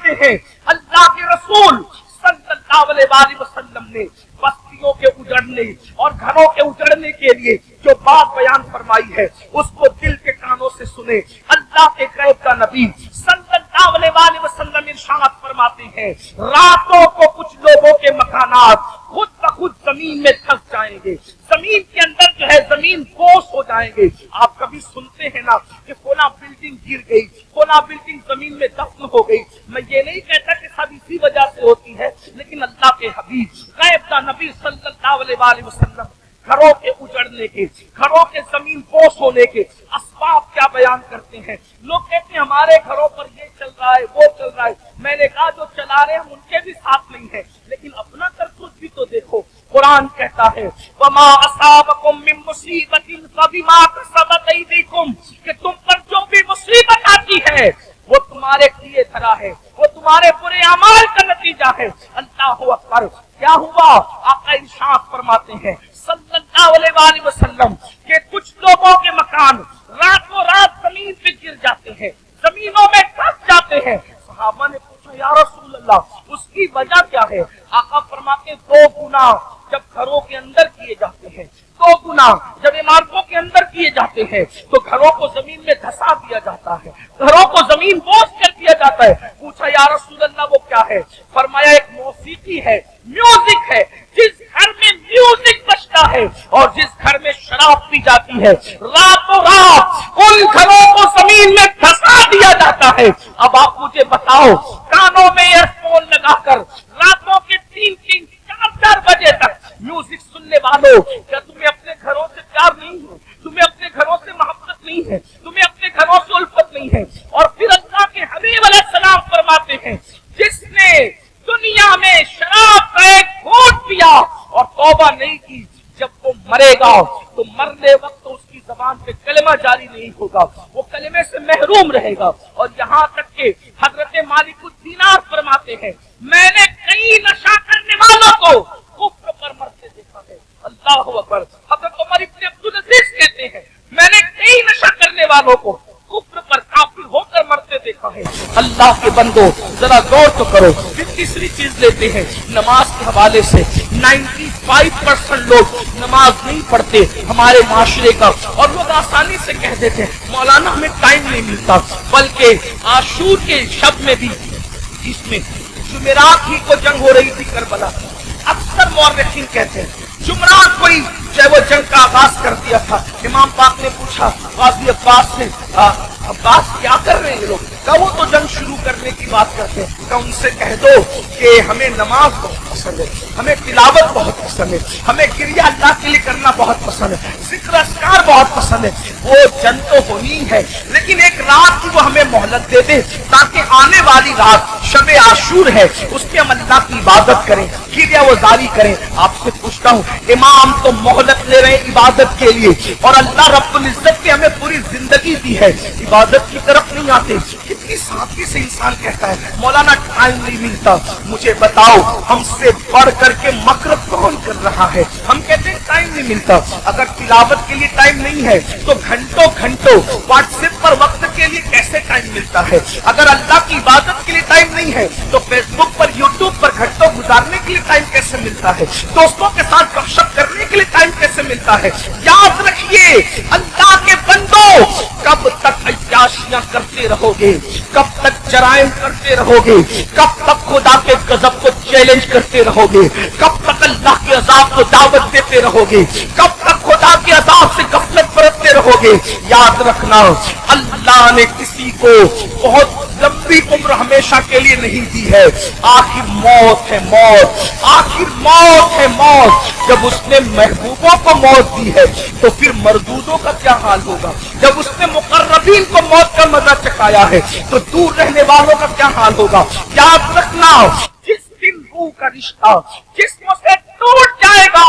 फरमाते हैं अल्लाह के रसूल सल्लल्लाहु अलैहि वसल्लम ने बस्तियों के उजड़ने और घरों के उजड़ने के लिए जो बात बयान फरमाई है उसको दिल के कानों से सुने। अल्लाह के गैब का नबी सल्लल्लाहु अलैहि वसल्लम इरशाद फरमाते हैं रातों को कुछ लोगों के मकानात खुद ब खुद जमीन में धंस जाएंगे, जमीन के अंदर जो है जमीन बोस हो जाएंगे। आप कभी सुनते हैं ना कि फला बिल्डिंग गिर गई, फला बिल्डिंग जमीन में दफन हो गई। मैं ये नहीं कहता कि सब इसी वजह से होती है, लेकिन अल्लाह के हबीब गैब का नबी सल्लल्लाहु अलैहि वसल्लम घरों के उजड़ने के, घरों के जमीन बोस होने के असबाब क्या बयान करते हैं। लोग कहते हैं हमारे घरों पर ये चल रहा है, वो चल रहा है। मैंने कहा जो चला रहे हैं हम उनके भी साथ नहीं है, लेकिन अपना करतूत भी तो देखो। कुरान कहता है वमा असाबकुम मिन मुसीबतिन फबिमा कसबत अयदीकुम, कि तुम पर जो भी मुसीबत आती है वो तुम्हारे किए धरा है, वो तुम्हारे बुरे अमाल का नतीजा है। अल्लाहु अकबर। क्या हुआ? आका इरशाद फरमाते हैं सल्लल्लाहु अलैहि वसल्लम के कुछ लोगों के मकान रातों रात जमीन पे गिर जाते हैं, जमीनों में फंस जाते हैं। सहाबा ने पूछा या रसूल अल्लाह उसकी वजह क्या है? आका फरमाते दो गुना जब घरों के अंदर किए जाते हैं, दो गुना जब इमारतों के अंदर किए जाते हैं तो घरों को जमीन में धसा दिया जाता है, घरों को जमीन बोझ कर दिया जाता है। पूछा या रसूल अल्लाह वो क्या है? फरमाया एक मौसीकी है, म्यूजिक है। जिस घर में म्यूजिक बजता है और जिस घर में शराब पी जाती है रातों रात उन घरों को जमीन में धसा दिया जाता है। अब आप मुझे बताओ कानों में ईयरफोन लगाकर रातों के 3-3, 4-4 बजे तक म्यूजिक सुनने वालों, क्या तुम्हें अपने घरों से प्यार नहीं है? तुम्हें अपने घरों से मोहब्बत नहीं है? तुम्हें अपने घरों से उल्फत नहीं है? और फिर अल्लाह के हबीब अलैहिस्सलाम फरमाते हैं जिसने दुनिया में शराब का एक घूंट पिया और तौबा नहीं की, जब वो मरेगा तो मरने वक्त तो उसकी जबान पे कलमा जारी नहीं होगा, वो कलमे से महरूम रहेगा। और यहाँ तक के हजरत मालिकुद्दीनार फरमाते हैं मैंने कई नशा करने वालों को कुफ्र पर मरते देखा है। अल्लाहु अकबर। हजरत उमर इब्न अब्दुल अजीज कहते हैं मैंने कई नशा करने वालों को कुफ्र पर काफिर होकर मरते देखा है। अल्लाह के बंदो जरा गौर तो करो। फिर तीसरी चीज लेते हैं नमाज के हवाले से। 95% लोग नमाज नहीं पढ़ते हमारे माशरे का, और लोग आसानी से कह देते हैं मौलाना हमें टाइम नहीं मिलता। बल्कि आशूर के शब में भी इसमें जुमेरात ही को जंग हो रही थी करबला। अक्सर मौर्रिखीन कहते हैं जुमरात को ही चाहे वो जंग का आगाज कर दिया था। इमाम पाक ने पूछा गाजी अब्बास से अब्बास क्या कर रहे हैं ये लोग? क्या वो तो जंग शुरू करने की बात करते हैं? क्या उनसे कह दो कि हमें नमाज बहुत पसंद है, हमें तिलावत बहुत पसंद है, हमें क्रिया अल्लाह के लिए करना बहुत पसंद है, जिक्र अस्कार बहुत पसंद है। वो जंग तो होनी है, लेकिन एक रात की वो हमें मोहलत दे दे ताकि आने वाली रात शब आशूर है उसके हम अल्लाह की इबादत करें, क्रिया वो जारी करें। आपसे पूछता हूँ इमाम तो मोहलत ले रहे हैं इबादत के लिए, और अल्लाह रब्बुल इज्जत ने हमें पूरी जिंदगी दी है, इबादत की तरफ नहीं आते। कितनी सादगी से इंसान कहता है मौलाना टाइम नहीं मिलता। मुझे बताओ हमसे बढ़ करके मकर कौन कर रहा है? हम कहते हैं टाइम नहीं मिलता। अगर तिलावत के लिए टाइम नहीं है तो घंटों घंटों व्हाट्सएप पर वक्त के लिए कैसे टाइम मिलता है? अगर अल्लाह की इबादत के लिए टाइम नहीं है तो फेसबुक पर, यूट्यूब पर घंटों गुजारने के लिए टाइम कैसे मिलता है? दोस्तों के साथ गपशप करने के लिए टाइम कैसे मिलता है? याद रखिए अल्लाह के बंदो, कब तक अय्याशियां करते रहोगे? कब तक जराइम करते रहोगे? कब तक खुदा के गजब को चैलेंज करते रहोगे? कब तक अल्लाह के अजाब को दावत देते रहोगे? कब तक खुदा के अजाब से गफलत बरतते रहोगे? याद रखना अल्लाह ने किसी को बहुत लंबी उम्र हमेशा के लिए नहीं दी है। आखिर मौत है मौत, आखिर मौत है मौत। जब उसने महबूबों को मौत दी है तो फिर मरदूदों का क्या हाल होगा? जब उसने मुकर्रबीन को मौत का मजा चखाया है तो दूर रहने वालों का क्या हाल होगा? याद रखना जिस दिन रूह का रिश्ता जिस्म से टूट जाएगा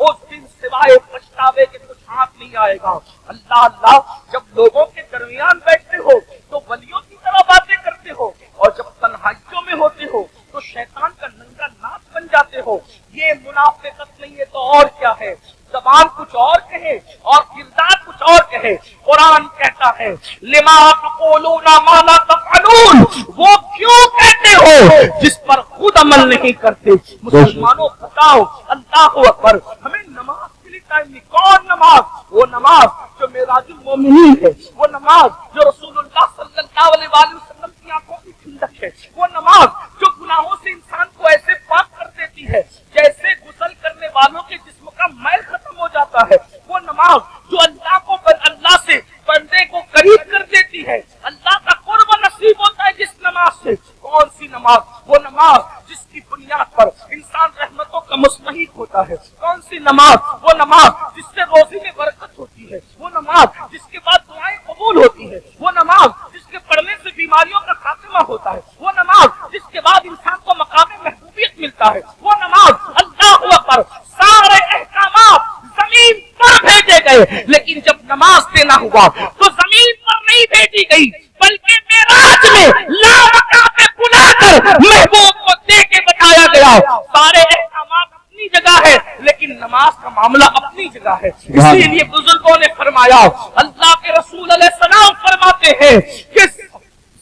उस दिन सिवाय पछतावे के कुछ हाथ नहीं आएगा। अल्लाह अल्लाह जब लोगों के दरमियान बैठते हो तो वलियों की तरह बातें करते हो, और जब तन्हाइयों में होते हो तो शैतान का नंगा नाच बन जाते हो। ये मुनाफिकत नहीं है तो और क्या है? जबान कुछ और कहे और किरदार कुछ और कहे। कुरान कहता है लिमा तक़ूलूना मा ला तफ़अलून, वो क्यों कहते हो हो जिस पर खुद अमल नहीं करते। मुसलमानों बताओ, अल्लाह अकबर, हमें नमाज के लिए टाइम नहीं। कौन नमाज? वो नमाज जो मेराजुल मोमिनीन है, वो नमाज जो रसूलुल्लाह सल्लल्लाहु अलैहि वसल्लम की आंखों की ठंडक है, वो नमाज जो गुनाहों से इंसान को ऐसे पाक कर देती है जैसे गुस्ल करने वालों के जिस्म का मैल खत्म हो जाता है, वो नमाज जो अल्लाह से बंदे को करीब कर देती है, अल्लाह का कुर्ब नसीब होता है जिस नमाज से। कौन सी नमाज? वो नमाज जिसकी बुनियाद पर इंसान रहमतों का मुस्तहिक होता है। कौन सी नमाज? वो नमाज जिससे रोजी में बरकत होती है, वो नमाज जिसके बाद दुआएं कबूल होती है, वो नमाज जिसके पढ़ने से बीमारियों का खात्मा होता है, वो नमाज जिसके बाद इंसान को मकाम महबूबियत मिलता है, वो नमाज। अल्लाह अकबर, सारे अहकामात जमीन पर भेजे गए, लेकिन जब नमाज देना हुआ तो जमीन पर नहीं भेजी गई, बल्कि मेराज में लामका पे बुलाकर महबूब को दे के बताया गया। सारे अहकामात अपनी जगह है, लेकिन नमाज का मामला अपनी जगह है। इसीलिए बुजुर्गों ने फरमाया, अल्लाह के रसूल अलैहिस्सलाम फरमाते हैं कि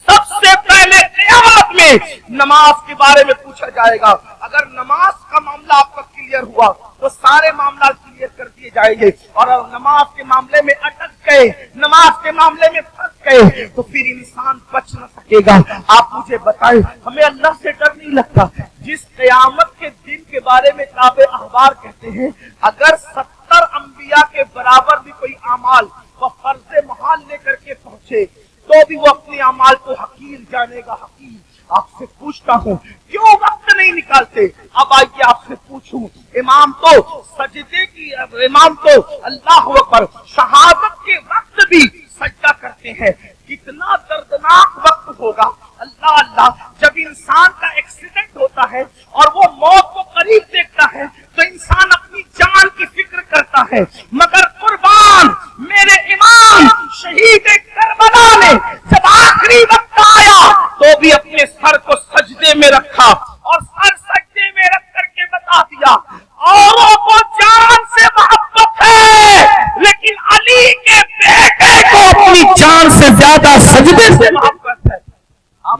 सबसे पहले क़यामत में नमाज के बारे में पूछा जाएगा। अगर नमाज का मामला आपका क्लियर हुआ तो सारे मामला क्लियर कर दिए जाएंगे, और नमाज के मामले में अटक गए, नमाज के मामले में फंस गए, तो फिर इंसान बच न सकेगा। आप मुझे बताएं, हमें अल्लाह से डर नहीं लगता? जिस क़यामत के दिन के बारे में किताब अखबार कहते हैं, अगर 70 अंबिया के बराबर भी कोई अमाल व फर्ज महाल लेकर के पहुंचे तो भी वो अपने अमाल को हकीर जानेगा। हकीर। आपसे पूछता हूँ, क्यों वक्त नहीं निकालते? अब आइए आपसे पूछूं, इमाम तो सजदे की, इमाम तो अल्लाह अकबर शहादत के वक्त भी सजदा करते हैं। कितना दर्दनाक वक्त होगा। अल्लाह अल्लाह, जब इंसान का एक्सीडेंट होता है और वो मौत को करीब देखता है तो इंसान अपनी जान की फिक्र करता है, मगर कुर्बान मेरे इमाम शहीद करबला ने जब आखिरी वक्त आया तो भी अपने सर को सजदे में रखा और सर सजदे में रख करके बता दिया, औरों को जान से मोहब्बत है, लेकिन अली के बेटे को अपनी जान से ज्यादा सजदे से मोहब्बत है। आप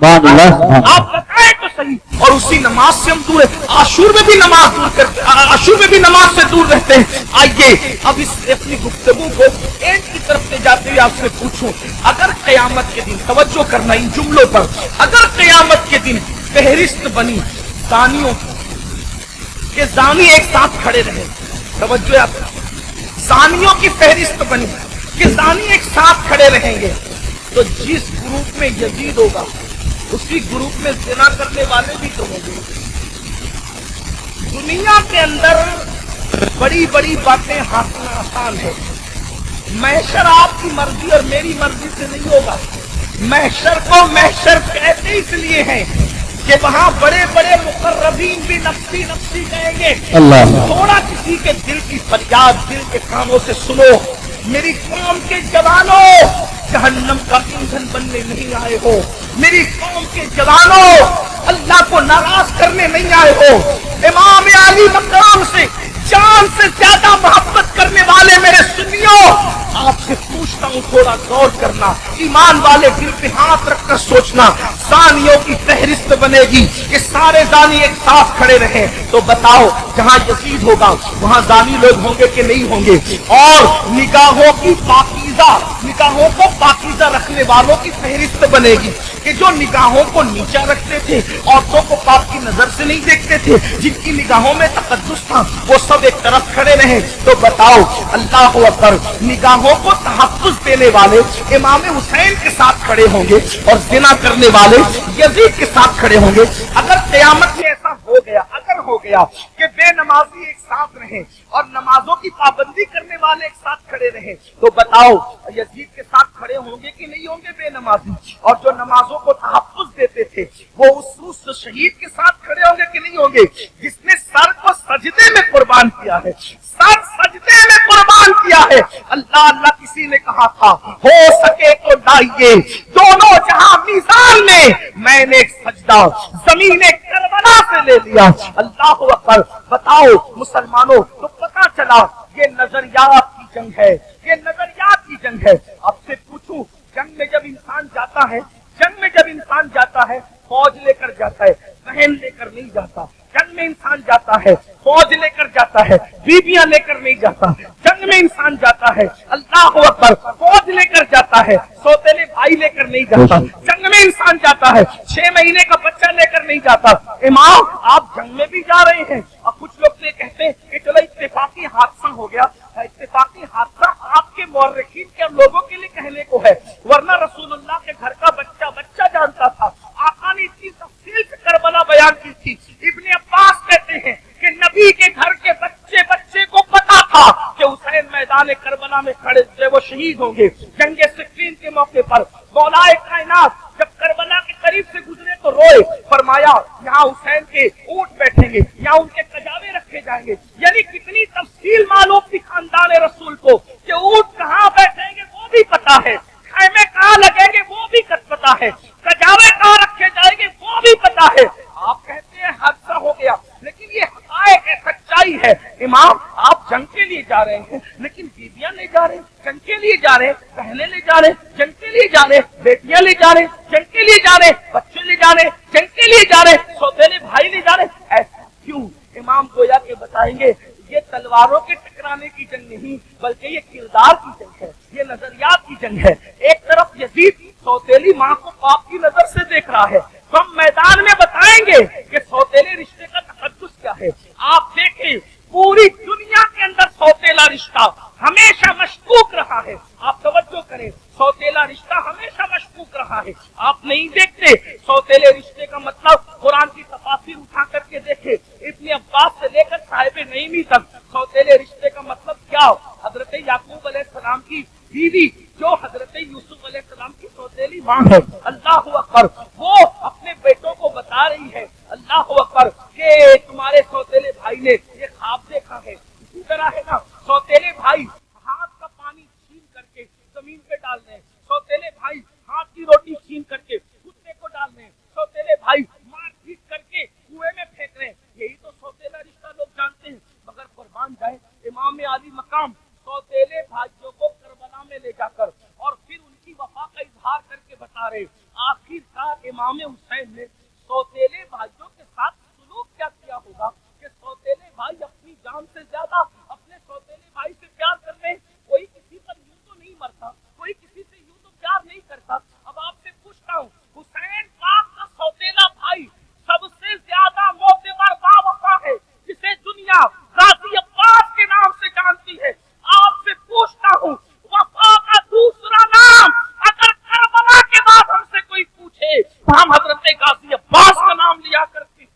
बताएं तो सही। और उसी नमाज से हम दूर है। आशूर में भी नमाज दूर करते, आशूर में भी नमाज से दूर रहते हैं। आइए अब इस अपनी गुफ्तगू को एंड की तरफ से जाते हुए आपसे पूछूं, अगर क़यामत के दिन, तवज्जो करना इन जुमलों पर, अगर क़यामत के दिन फहरिस्त बनी जानियों के, जानी एक साथ खड़े रहे, तवज्जो आप, जानियों की फहरिस्त बनी कि जानी एक साथ खड़े रहेंगे, तो जिस ग्रुप में यजीद होगा उसी ग्रुप में ज़िना करने वाले भी तो होंगे। दुनिया के अंदर बड़ी बड़ी बातें हासिल आसान है। महशर आपकी मर्जी और मेरी मर्जी से नहीं होगा। महशर को महशर कहते इसलिए हैं कि वहाँ बड़े बड़े मुकर्रबीन भी नफ्सी नफ्सी कहेंगे। थोड़ा किसी के दिल की फरियाद दिल के कानों से सुनो, मेरी कौम के जवानों, जहन्नम का ईंधन बनने नहीं आए हो। मेरी कौम के जवानों, अल्लाह को नाराज करने नहीं आए हो। इमाम अली मकाम से जान से ज्यादा मोहब्बत करने वाले मेरे सुन्नियों, आपसे पूछता हूँ थोड़ा गौर करना, ईमान वाले दिल पे हाथ रखकर सोचना। जानियों की फहरिस्त बनेगी कि सारे जानी एक साथ खड़े रहे, तो बताओ जहाँ यजीद होगा वहाँ जानी लोग होंगे कि नहीं होंगे? और निगाहों की पाकीज़ा, निगाहों को पाकीज़ा रखने वालों की फहरिस्त बनेगी कि जो निगाहों को नीचा रखते थे, औरतों को पाप की नजर से नहीं देखते थे, जिनकी निगाहों में तकद्दुस था, वो सब एक तरफ खड़े रहे। तो बताओ अल्लाह अकबर, निगाहों को तहफ्फुज़ देने वाले इमाम हुसैन के साथ खड़े होंगे और ज़िना करने वाले यजीद के साथ खड़े होंगे। अगर क़यामत में ऐसा हो गया, अगर हो गया कि बेनमाजी एक साथ रहे और नमाजों की पाबंदी करने वाले एक साथ खड़े रहे, तो बताओ यजीद के साथ खड़े होंगे कि नहीं होंगे बेनमाजी? और जो नमाजों को तहफ्फुज़ देते थे वो उस शहीद के साथ खड़े होंगे कि नहीं होंगे, जिसने सर को सजदे में कुर्बान किया है, सर सजदे में कुर्बान किया है। अल्लाह अल्लाह किसी ने कहा था, हो सके तो लाइए दोनों जहां मीज़ान में, मैंने एक सजदा ज़मीने करबला से ले लिया। अल्लाह अकबर। बताओ मुसलमानों, तो पता चला ये नजरियात की जंग है, ये नजरियात की जंग है। आपसे पूछूं, जंग में जब इंसान जाता है, जंग में जब इंसान जाता है फौज लेकर जाता है, बहन लेकर नहीं जाता। जंग में इंसान जाता है, फौज लेकर जाता है, बीबियां लेकर नहीं जाता। जंग में इंसान जाता है, अल्लाह अकबर, फौज लेकर जाता है, सौतेले भाई लेकर नहीं जाता। जंग में इंसान जाता है, 6 महीने का बच्चा लेकर नहीं जाता। इमाम आप जंग में भी जा रहे हैं, और कुछ लोग तो कहते हैं कि चलो इत्तेफाकी हादसा हो गया। इत्तेफाकी हादसा आपके मौर्रिखीन के लोगों के लिए कहने को है, वरना रसूलुल्लाह के घर का बच्चा बच्चा जानता था। आका ने इतनी तफसील से करबला बयान की थी। इब्ने अब्बास कहते हैं कि नबी के घर के बच्चे बच्चे को पता था कि हुसैन मैदान करबला में खड़े थे, वो शहीद होंगे। जंगे सिफ़ीन के मौके पर मौलाए कायनात जब करबला के करीब से गुजरे तो रोए, फरमाया यहाँ हुसैन के ऊंट बैठेंगे, यहाँ उनके कजावे रखे जाएंगे। यानी कितनी तफसील मालूम थी खानदान रसूल को कि ऊंट कहाँ बैठेंगे वो भी पता है, खैमे कहाँ लगेंगे वो भी पता है, कजावे कहाँ रखे जाएंगे वो भी पता है। आप कहते हैं हादसा हो गया, लेकिन ये हक़ाइक़ है, सच्चाई है। इमाम आप जंग के लिए जा रहे हैं, लेकिन बीबियां ले जा रहे हैं, जंग के लिए जा रहे हैं, बहनें ले जा रहे हैं, जंग के लिए जा रहे हैं, बेटियां ले जा रहे हैं, जंग के लिए जा रहे हैं, बच्चे ले जा रहे हैं, जंग के लिए जा रहे हैं, सौतेले भाई ले जा रहे हैं। ऐसा क्यों? इमाम गोया के बताएंगे ये तलवारों के टकराने की जंग नहीं, बल्कि ये किरदार की जंग है, ये नजरियात की जंग है। एक तरफ यजीद सौतेली माँ को पाप की नजर से देख रहा है, तो हम मैदान में बताएंगे कि सौतेले रिश्ते का तकद्दुस क्या है। आप देखें पूरी दुनिया के अंदर सौतेला रिश्ता हमेशा मशकूक रहा है। आप तवज्जो करें, सौतेला रिश्ता हमेशा मशकूक रहा है। आप नहीं देखते सौतेले रिश्ते का मतलब, कुरान की तफासिर उठा करके देखे, इब्ने अब्बास से लेकर साहिब नईमी तक सौतेले रिश्ते का मतलब क्या? हजरत याकूब अलैहिस्सलाम की बीवी जो हजरत यूसुफ अलैहिस्सलाम की सौतेली माँ है, अल्लाह अकबर, वो अपने बेटों को बता रही है, अल्लाह अकबर, कि तुम्हारे सौतेले भाई ने ये ख्वाब देखा है। इसी तरह है ना, सौतेले भाई हाथ का पानी छीन करके जमीन पे डाल रहे हैं, सौतेले भाई हाथ की रोटी छीन करके कुत्ते को डाल रहे हैं, सौतेले भाई मार पीट करके कुएं में फेंक रहे हैं। यही तो सौतेला रिश्ता लोग जानते हैं। मगर कुर्बान जाए इमाम आली मकाम सौतेले भाइयों को करबला में ले जाकर और फिर उनकी वफा का इजहार करके बता रहे, आखिरकार इमाम हुसैन ने सौतेले भाइयों के साथ सुलूक क्या किया होगा कि सौतेले भाई अपनी जान से ज्यादा अपने सौतेले भाई से प्यार कर रहे हैं। कोई किसी पर यूं तो नहीं मरता, कोई किसी से यूं तो प्यार नहीं करता। अब आपसे पूछता हूँ, हुसैन पाक का सौतेला भाई सबसे ज्यादा मोतबर बावफा है, जिसे दुनिया गाजी अब्बास के नाम से जानती है। आपसे पूछता हूँ, वफा का दूसरा नाम अगर करबला के बाद हमसे कोई पूछे तो हम हजरत गाजी अब्बास का नाम लिया करते।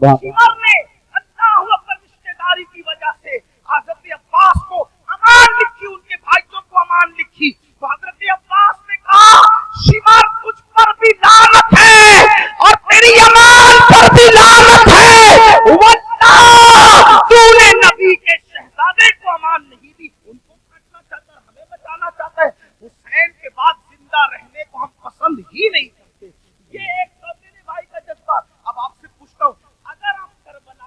उमर ने अल्लाह अकबर रिश्तेदारी की वजह से हजरत अब्बास को अमान लिखी, उनके भाइयों को अमान लिखी, तो हजरत अब्बास ने कहा शिमर तुझ पर भी लानत है और तेरी अमान पर भी लानत है। वल्लाह तूने नबी के शहजादे को अमान नहीं दी। उनको काटना चाहता है, हमें बचाना चाहता है। हुसैन के बाद जिंदा रहने को हम पसंद ही नहीं करते। ये एक सौतेले भाई का जज्बा। अब आपसे पूछता हूँ, अगर आप करबला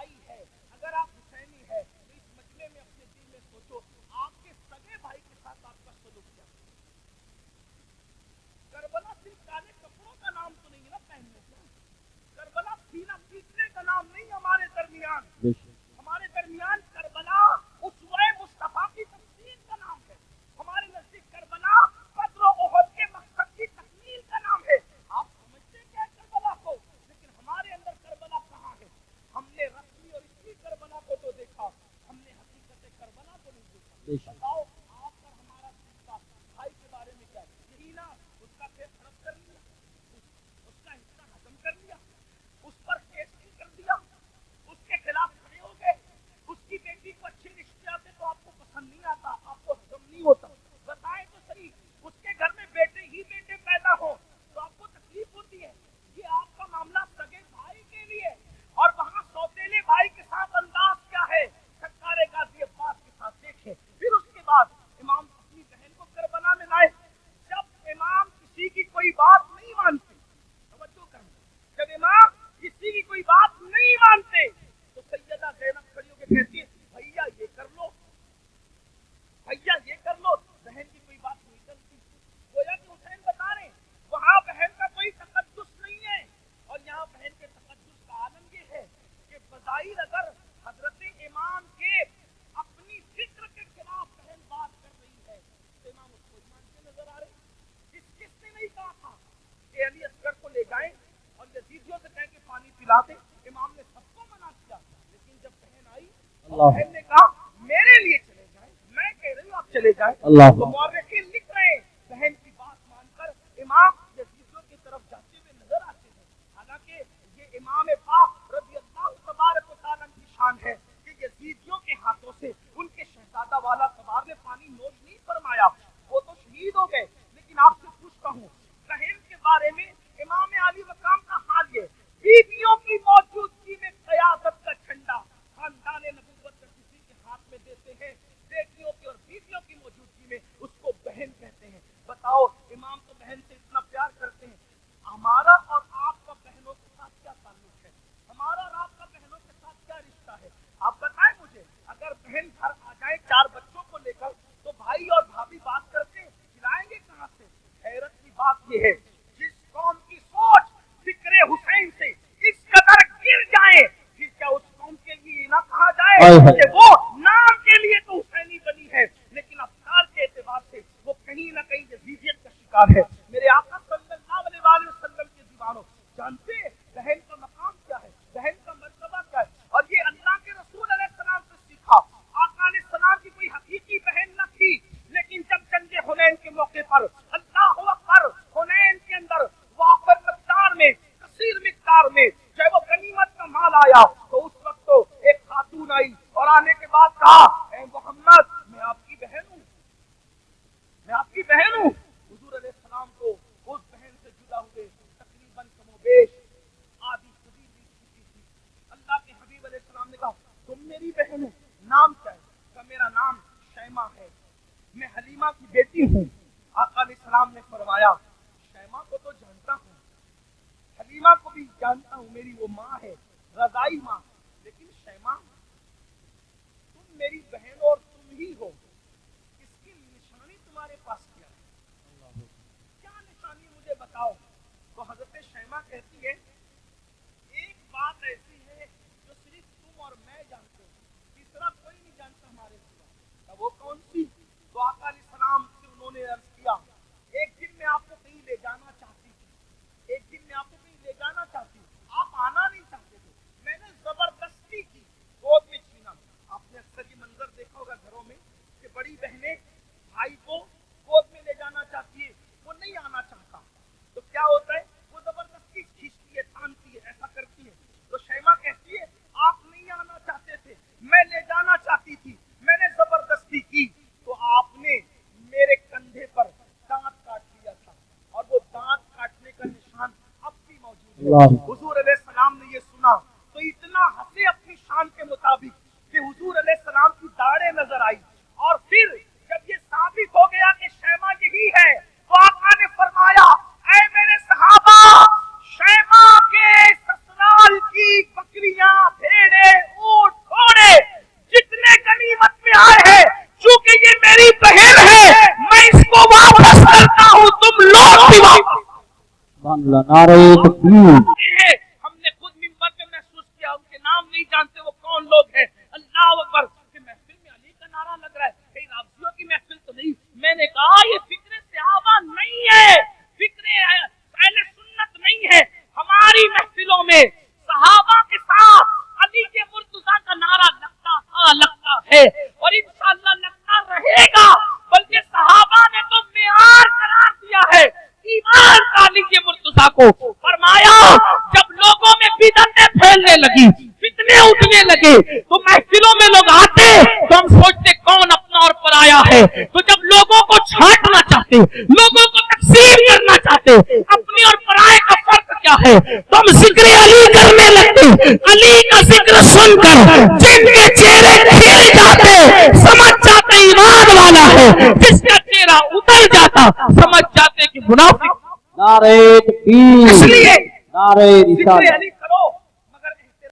भाई अगर हजरत इमाम के अपनी फिक्र के खिलाफ बहन बात कर रही है तो इमाम उसको ईमान से नजर आ रहे? किसने नहीं कहा था कि अली असगर को ले जाएं और यजीदियों से कह के पानी पिलाते? इमाम ने सबको मना किया, लेकिन जब बहन आई बहन ने कहा मेरे लिए चले जाएं, मैं कह रही हूँ आप चले जाएं। तो मौर्रिखीन लिख रहे हैं बहन की बात मानकर इमाम यजीदियों की तरफ जाते हुए नजर आते हैं। हालांकि ये इमाम पाक रज़ी अल्लाह तबारक व तआला की शान है कि यजीदियों के हाथों से उनके शहजादा वाला तबार ने पानी नोश नहीं फरमाया, वो तो शहीद हो गए। लेकिन आपसे पूछता हूँ बहन के बारे में इमाम अली मकाम का हाल ये, बीवियों की मौजूदगी में क़यादत का झंडा खानदान नबूवत का किसी के हाथ में देते हैं, बेटियों की और बीवियों की मौजूदगी में उसको बहन कहते हैं। बताओ इमाम तो बहन से इतना प्यार करते हैं, हमारा और आपका बहनों के साथ क्या ताल्लुक है? हमारा और आपका बहनों के साथ क्या रिश्ता है? आप बताएं मुझे। अगर बहन घर आ जाए 4 बच्चों को लेकर तो भाई और भाभी बात करते हैं, खिलाएंगे कहाँ से? हैरत की बात यह है जिस कौम की सोच फिक्रे हुसैन से इस कदर गिर जाए कि क्या उस कौम के लिए ना कहा जाए कि वो नाम के लिए तो हुसैनी बनी है लेकिन अफकार के एतबार से वो कहीं ना कहीं यजीदियत का शिकार है। मेरे आका सल्लल्लाहु अलैहि वसल्लम के दीवानों, जानते हैं बहन का मकाम क्या है, बहन का मर्तबा क्या है? और ये अल्लाह के रसूल अलैहिस्सलाम से सीखा। आका अलैहिस्सलाम की कोई हकीकी बहन न थी, लेकिन जब जंगे हुनैन के मौके पर अल्लाहु अकबर हुनैन के अंदर वाफर मिक़दार में, कसीर मिक़दार में चाहे वो गनीमत का माल आया तो उस वक्त तो एक खातून आई और आने के बाद कहा ए मोहम्मद मैं आपकी बहन हूँ, मैं आपकी बहन हूँ। हुजूर अलैहिस्सलाम को उस बहन से जुदा हुए तकरीबन कमोबेश आधी सदी बीत चुकी थी। अल्लाह के हबीब अलैहिस्सलाम ने कहा तुम मेरी बहन हो, नाम क्या है? का मेरा नाम शैमा है, मैं हलीमा की बेटी हूँ। आका अलैहिस्सलाम ने फरमाया शैमा को तो जानता हूँ, हलीमा को भी जानता हूँ, मेरी वो माँ है, रज़ाई माँ, लेकिन शैमा तुम मेरी बहन और तुम ही हो, इसकी निशानी तुम्हारे पास क्या है? क्या निशानी मुझे बताओ। तो हजरत शैमा कहती है एक बात ऐसी है जो सिर्फ तुम और मैं जानते हो, तीसरा कोई नहीं जानता हमारे सिवा। वो कौन सी? तो आका अलैहिस्सलाम से उन्होंने अर्ज किया एक दिन मैं आपको कहीं ले जाना चाहती थी, एक दिन मैं आपको कहीं ले जाना चाहती हूँ, आप आना नहीं चाहते थे, मैंने जबरदस्ती की, गोद में छीना। आपने अक्सर ये मंजर देखा होगा घरों में कि बड़ी बहनें भाई को गोद में ले जाना चाहती है, वो नहीं आना चाहता तो क्या होता है वो जबरदस्ती खींचती है, तानती है, ऐसा करती है। तो शैमा कहती है आप नहीं आना चाहते थे, मैं ले जाना चाहती थी, मैंने जबरदस्ती की तो आपने मेरे कंधे पर दांत काट लिया था और वो दांत काटने का निशान अब भी मौजूद है। हुजूर अलैहिस्सलाम ने ये सुना तो इतना हंसे अपनी शान के मुताबिक कि हुजूर अलैहिस्सलाम की दाढ़ें नजर आई। और फिर जब ये साबित हो गया कि शैमा यही है तो आका ने फरमाया ऐ मेरे सहाबा, शैमा के ससुराल की बकरियां, भेड़े, ऊंट, घोड़े जितने गनीमत में आए हैं, चूंकि ये मेरी बहन है मैं इसको वापस करता हूँ, तुम लोग भी वापस। हमने खुद मिंबर पे महसूस किया, उनके नाम नहीं जानते वो कौन लोग हैं। अल्लाह अकबर कि महफिल में अली का नारा लग रहा है, कहीं राज़ियों की महफिल तो नहीं। मैंने कहा ये फिक्रे सहाबा नहीं है, फिक्रे अहले सुन्नत नहीं है। हमारी महफिलों में सहाबा के साथ अली के मुर्तज़ा का नारा लगता था, लगता है और इंशाअल्लाह लगता रहेगा। बल्कि सहाबा ने तो मेयार करार दिया है ईमान का अली के मुर्तज़ा को। फरमाया जब लोगों में बिदअतें फैलने लगी, फितने उठने लगे तो महफिलों में लोग आते तो हम सोचते कौन अपना और पराया है। तो जब लोगों को छांटना चाहते, लोगों को तकसीम करना चाहते, अपनी और पराये का फर्क क्या है, तो हम जिक्र अली करने लगते। अली का जिक्र सुनकर जिनके चेहरे खिल जाते समझ जाते ईमान वाला है, जिसका चेहरा उतर जाता समझ जाते कि मुनाफिक। नारे तकबीर, इसलिए नारे रिसालत।